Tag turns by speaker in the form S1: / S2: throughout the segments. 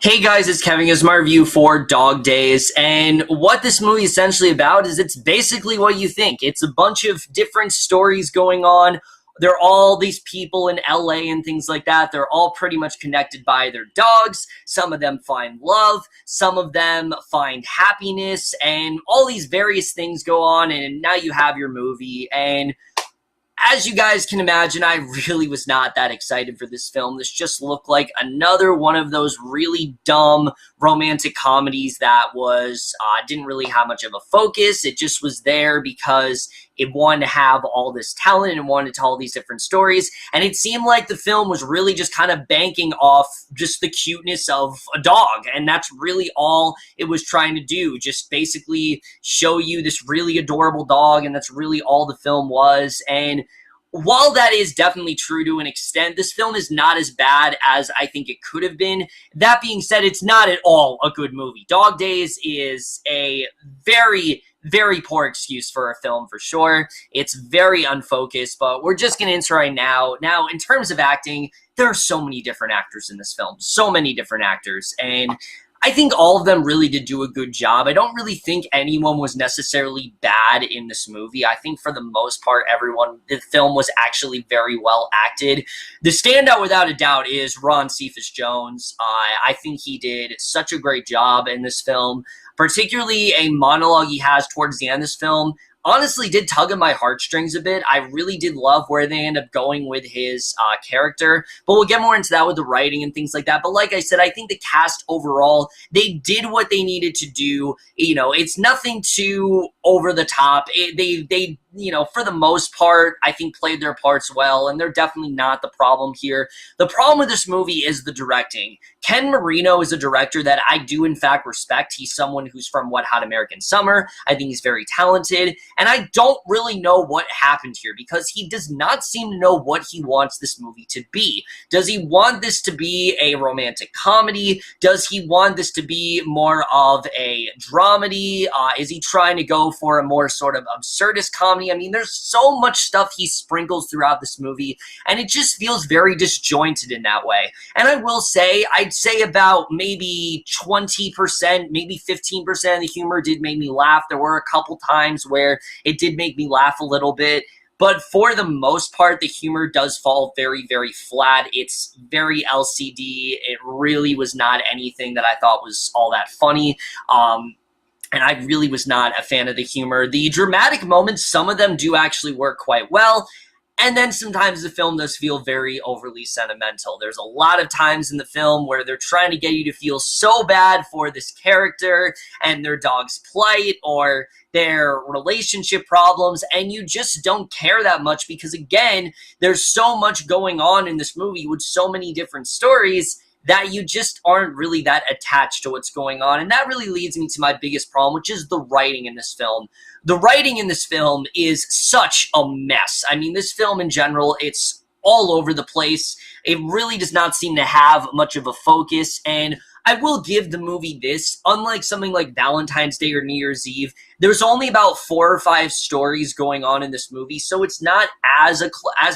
S1: Hey guys, it's Kevin. It's my review for Dog Days, and what this movie is essentially about is it's basically what you think. It's a bunch of different stories going on. They're all these people in LA and things like that. They're all pretty much connected by their dogs. Some of them find love, some of them find happiness, and all these various things go on, and now you have your movie. And as you guys can imagine, I really was not that excited for this film. This just looked like another one of those really dumb romantic comedies that was didn't really have much of a focus. It just was there because it wanted to have all this talent and wanted to tell all these different stories. And it seemed like the film was really just kind of banking off just the cuteness of a dog. And that's really all it was trying to do. Just basically show you this really adorable dog. And that's really all the film was. And while that is definitely true to an extent, this film is not as bad as I think it could have been. That being said, it's not at all a good movie. Dog Days is a very, very poor excuse for a film for sure. It's very unfocused, but we're just going to enter right now. Now, in terms of acting, there are so many different actors in this film. So many different actors. And I think all of them really did do a good job. I don't really think anyone was necessarily bad in this movie. I think for the most part, the film was actually very well acted. The standout without a doubt is Cephas Jones. I think he did such a great job in this film, particularly a monologue he has towards the end of this film. Honestly did tug at my heartstrings a bit. I really did love where they end up going with his character, but we'll get more into that with the writing and things like that. But like I said, I think the cast overall, they did what they needed to do. You know, it's nothing too over the top. They you know, for the most part, I think played their parts well, and they're definitely not the problem here. The problem with this movie is the directing. Ken Marino is a director that I do in fact respect. He's someone who's from Wet Hot American Summer. I think he's very talented, and I don't really know what happened here because he does not seem to know what he wants this movie to be. Does he want this to be a romantic comedy? Does he want this to be more of a dramedy? Is he trying to go for a more sort of absurdist comedy? I mean, there's so much stuff he sprinkles throughout this movie, and it just feels very disjointed in that way. And I will say, I'd say about maybe 20%, maybe 15% of the humor did make me laugh. There were a couple times where it did make me laugh a little bit. But for the most part, the humor does fall very, very flat. It's very LCD. It really was not anything that I thought was all that funny. And I really was not a fan of the humor. The dramatic moments, some of them do actually work quite well. And then sometimes the film does feel very overly sentimental. There's a lot of times in the film where they're trying to get you to feel so bad for this character and their dog's plight or their relationship problems, and you just don't care that much because, again, there's so much going on in this movie with so many different stories that you just aren't really that attached to what's going on. And that really leads me to my biggest problem, which is the writing in this film. The writing in this film is such a mess. I mean, this film in general, it's all over the place. It really does not seem to have much of a focus, and I will give the movie this. Unlike something like Valentine's Day or New Year's Eve, there's only about 4 or 5 stories going on in this movie, so it's not as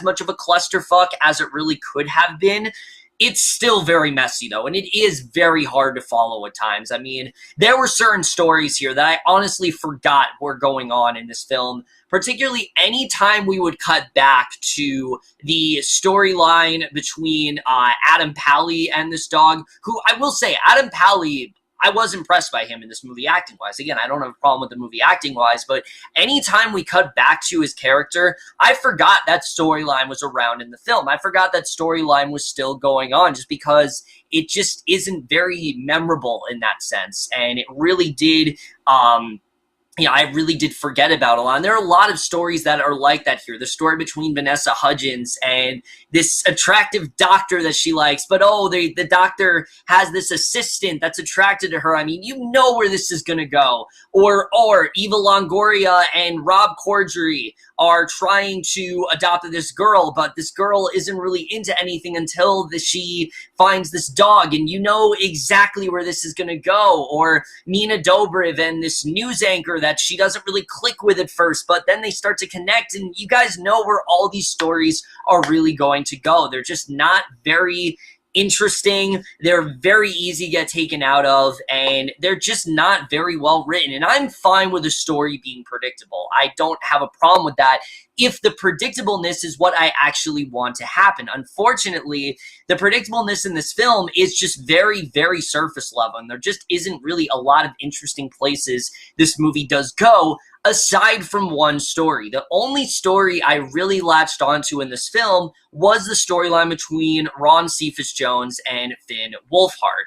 S1: much of a clusterfuck as it really could have been. It's still very messy, though, and it is very hard to follow at times. I mean, there were certain stories here that I honestly forgot were going on in this film, particularly any time we would cut back to the storyline between Adam Pally and this dog, who I will say, Adam Pally, I was impressed by him in this movie acting-wise. Again, I don't have a problem with the movie acting-wise, but anytime we cut back to his character, I forgot that storyline was around in the film. I forgot that storyline was still going on just because it just isn't very memorable in that sense. And it really did, I really did forget about a lot. And there are a lot of stories that are like that here. The story between Vanessa Hudgens and this attractive doctor that she likes, but the doctor has this assistant that's attracted to her. I mean, you know where this is going to go. Or Eva Longoria and Rob Corddry are trying to adopt this girl, but this girl isn't really into anything until she finds this dog, and you know exactly where this is going to go. Or Nina Dobrev and this news anchor that she doesn't really click with at first, but then they start to connect, and you guys know where all these stories are really going to go. They're just not very interesting. They're very easy to get taken out of, and they're just not very well written. And I'm fine with a story being predictable. I don't have a problem with that if the predictableness is what I actually want to happen. Unfortunately, the predictableness in this film is just very, very surface level, and there just isn't really a lot of interesting places this movie does go, aside from one story. The only story I really latched onto in this film was the storyline between Ron Cephas Jones and Finn Wolfhard.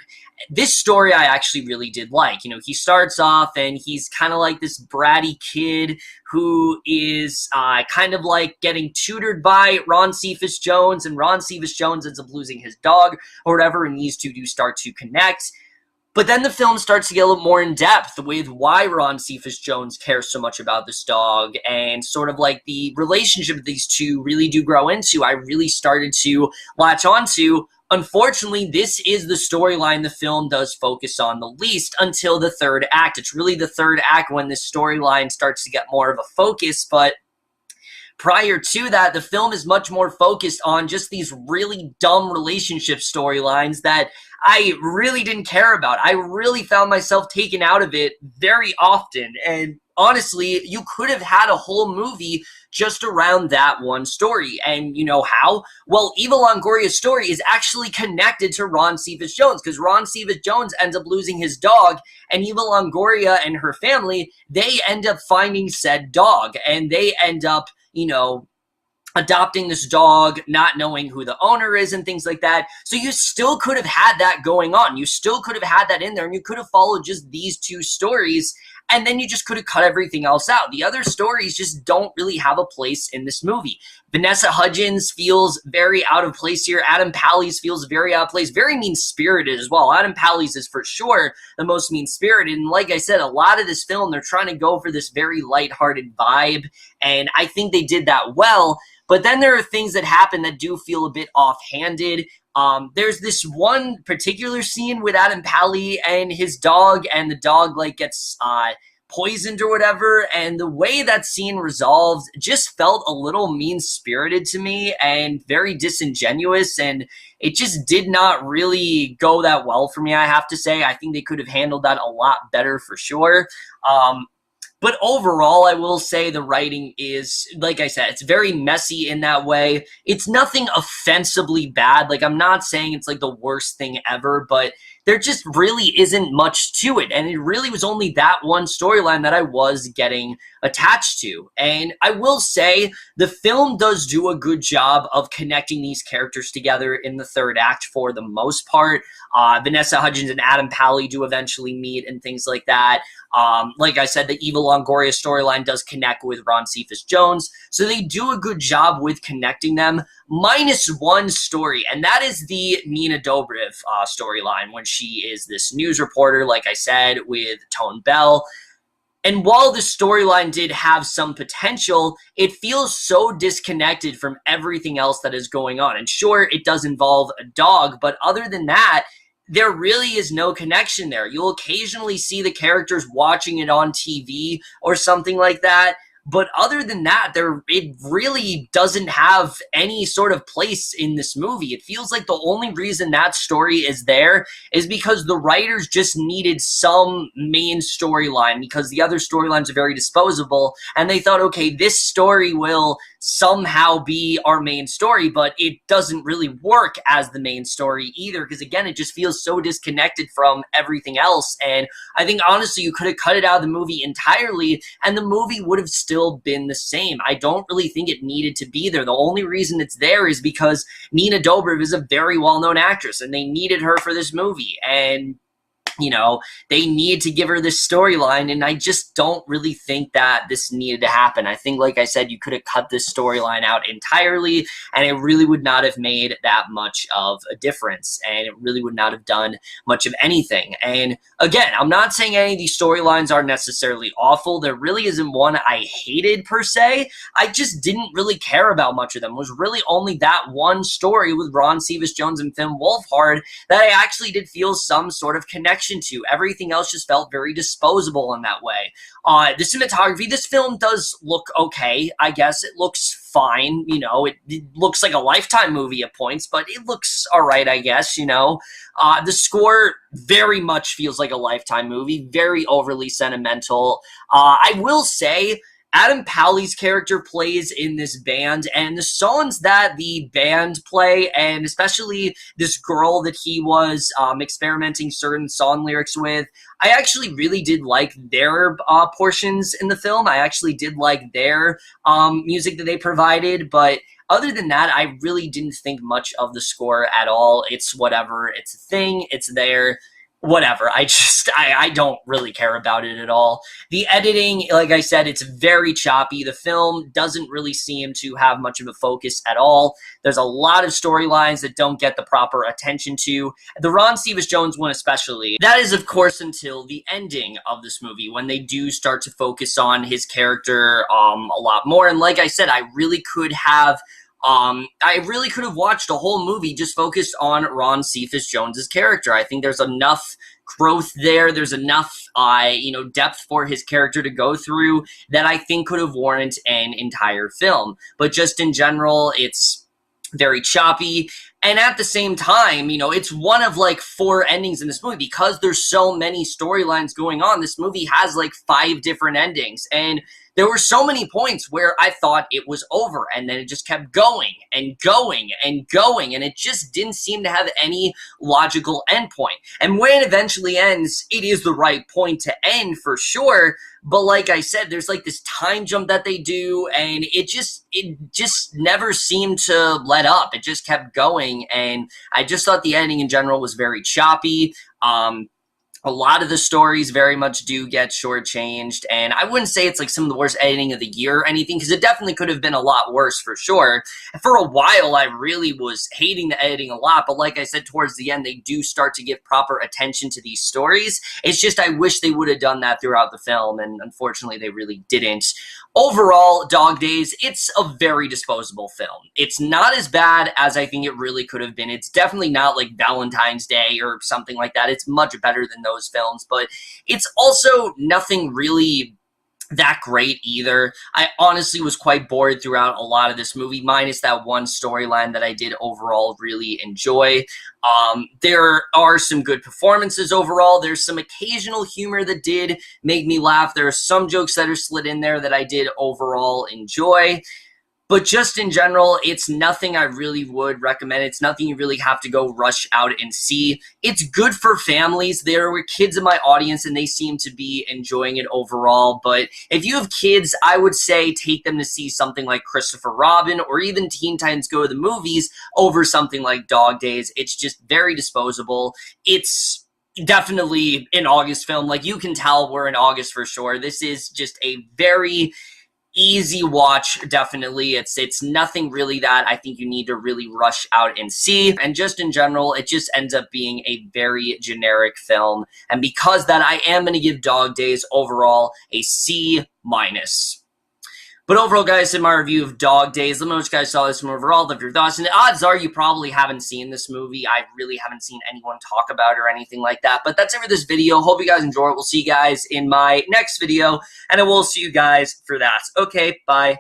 S1: This story I actually really did like. You know, he starts off and he's kind of like this bratty kid who is kind of like getting tutored by Ron Cephas Jones, and Ron Cephas Jones ends up losing his dog or whatever, and these two do start to connect. But then the film starts to get a little more in depth with why Ron Cephas Jones cares so much about this dog, and sort of like the relationship these two really do grow into. I really started to latch onto. Unfortunately, this is the storyline the film does focus on the least until the third act. It's really the third act when this storyline starts to get more of a focus, but prior to that, the film is much more focused on just these really dumb relationship storylines that I really didn't care about. I really found myself taken out of it very often, and honestly, you could have had a whole movie just around that one story. And you know how? Well, Eva Longoria's story is actually connected to Ron Cephas Jones, because Ron Cephas Jones ends up losing his dog, and Eva Longoria and her family, they end up finding said dog, and they end up, you know, adopting this dog, not knowing who the owner is and things like that. So you still could have had that going on. You still could have had that in there, and you could have followed just these two stories, and then you just could have cut everything else out. The other stories just don't really have a place in this movie. Vanessa Hudgens feels very out of place here. Adam Pally feels very out of place, very mean-spirited as well. Adam Pally is for sure the most mean-spirited, and like I said, a lot of this film, they're trying to go for this very lighthearted vibe, and I think they did that well. But then there are things that happen that do feel a bit offhanded. There's this one particular scene with Adam Pally and his dog, and the dog like gets poisoned or whatever, and the way that scene resolved just felt a little mean-spirited to me and very disingenuous, and it just did not really go that well for me, I have to say. I think they could have handled that a lot better for sure. But overall, I will say the writing is, like I said, it's very messy in that way. It's nothing offensively bad. Like, I'm not saying it's like the worst thing ever, but there just really isn't much to it. And it really was only that one storyline that I was getting attached to. And I will say the film does do a good job of connecting these characters together in the third act for the most part. Vanessa Hudgens and Adam Pally do eventually meet and things like that. Like I said, the Eva Longoria storyline does connect with Ron Cephas Jones. So they do a good job with connecting them, minus one story, and that is the Nina Dobrev storyline when she is this news reporter, like I said, with Tone Bell. And while the storyline did have some potential, it feels so disconnected from everything else that is going on. And sure, it does involve a dog, but other than that, there really is no connection there. You'll occasionally see the characters watching it on TV or something like that, but other than that, it really doesn't have any sort of place in this movie. It feels like the only reason that story is there is because the writers just needed some main storyline, because the other storylines are very disposable, and they thought, okay, this story will somehow be our main story, but it doesn't really work as the main story either, because again, it just feels so disconnected from everything else. And I think honestly, you could have cut it out of the movie entirely, and the movie would have still been the same. I don't really think it needed to be there. The only reason it's there is because Nina Dobrev is a very well-known actress, and they needed her for this movie, and you know, they need to give her this storyline, and I just don't really think that this needed to happen. I think, like I said, you could have cut this storyline out entirely, and it really would not have made that much of a difference, and it really would not have done much of anything. And again, I'm not saying any of these storylines are necessarily awful. There really isn't one I hated per se. I just didn't really care about much of them. It was really only that one story with Ron Cephas Jones and Finn Wolfhard that I actually did feel some sort of connection to. Everything else just felt very disposable in that way. The cinematography, this film does look okay, I guess. It looks fine, you know, it looks like a Lifetime movie at points, but it looks alright, I guess, you know. The score very much feels like a Lifetime movie, very overly sentimental. I will say, Adam Pally character plays in this band, and the songs that the band play, and especially this girl that he was experimenting certain song lyrics with, I actually really did like their portions in the film. I actually did like their music that they provided, but other than that, I really didn't think much of the score at all. It's whatever. It's a thing. It's there. Whatever. I don't really care about it at all. The editing, like I said, it's very choppy. The film doesn't really seem to have much of a focus at all. There's a lot of storylines that don't get the proper attention to. The Ron Cephas Jones one especially. That is, of course, until the ending of this movie, when they do start to focus on his character a lot more. And like I said, I really could have watched a whole movie just focused on Ron Cephas Jones's character. I think there's enough growth there. There's enough, depth for his character to go through that I think could have warranted an entire film. But just in general, it's very choppy. And at the same time, you know, it's one of like 4 endings in this movie. Because there's so many storylines going on, this movie has like 5 different endings. And there were so many points where I thought it was over, and then it just kept going and going and going, and it just didn't seem to have any logical endpoint. And when it eventually ends, it is the right point to end for sure, but like I said, there's like this time jump that they do, and it just never seemed to let up. It just kept going, and I just thought the ending in general was very choppy. A lot of the stories very much do get shortchanged, and I wouldn't say it's like some of the worst editing of the year or anything, because it definitely could have been a lot worse for sure. And for a while, I really was hating the editing a lot, but like I said, towards the end, they do start to give proper attention to these stories. It's just I wish they would have done that throughout the film, and unfortunately, they really didn't. Overall, Dog Days, it's a very disposable film. It's not as bad as I think it really could have been. It's definitely not like Valentine's Day or something like that. It's much better than those films, but it's also nothing really that great either. I honestly was quite bored throughout a lot of this movie, minus that one storyline that I did overall really enjoy. There are some good performances overall. There's some occasional humor that did make me laugh. There are some jokes that are slid in there that I did overall enjoy. But just in general, it's nothing I really would recommend. It's nothing you really have to go rush out and see. It's good for families. There were kids in my audience, and they seem to be enjoying it overall. But if you have kids, I would say take them to see something like Christopher Robin or even Teen Titans Go to the Movies over something like Dog Days. It's just very disposable. It's definitely an August film. Like, you can tell we're in August for sure. This is just a very easy watch, definitely. It's nothing really that I think you need to really rush out and see. And just in general, it just ends up being a very generic film. And because that, I am going to give Dog Days overall a C-. But overall, guys, in my review of Dog Days, let me know what you guys saw this from overall, leave your thoughts. And the odds are you probably haven't seen this movie. I really haven't seen anyone talk about it or anything like that. But that's it for this video. Hope you guys enjoy it. We'll see you guys in my next video, and I will see you guys for that. Okay, bye.